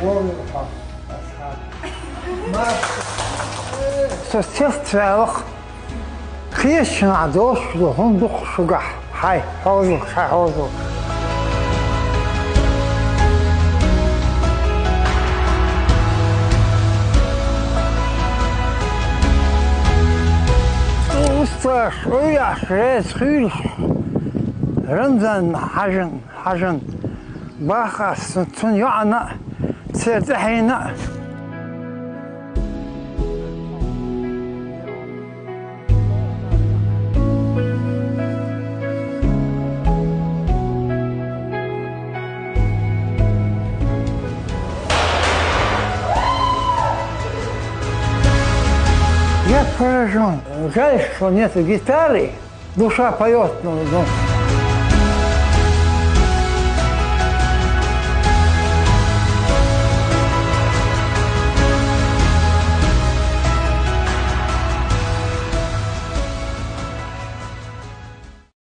وروحه أصحاب ما ستستفرق خيش نعدوش هندق شجح هاي حوزك هاي حوزك استاش ويا شريت خيل رمزان حجن باخا ستون يعنا سيرتحينا Я поражен. Жаль, что нет гитары. Душа поет. Ну.